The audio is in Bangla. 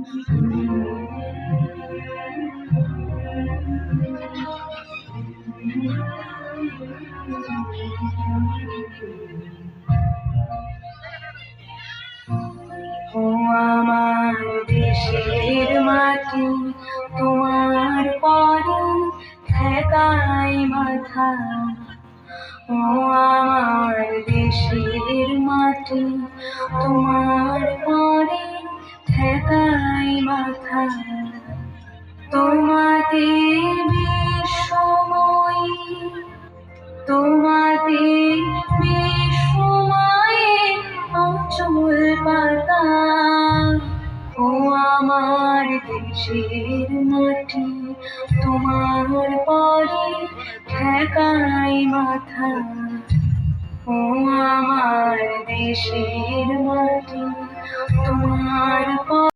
ও আমার দেশের মাটি, তোমার পরে ঠেকাই মাথা। ও আমার দেশের মাটি, তোমার পরে ঠেকাই মাথা। তোমাতে বিশ্বময়ী, তোমাতে বিশ্বময়ী অচল পাতা। ও আমার দেশের মাটি, তোমার পরে ঠেকাই মাথা। ও আমার দেশের মাটি, তোমার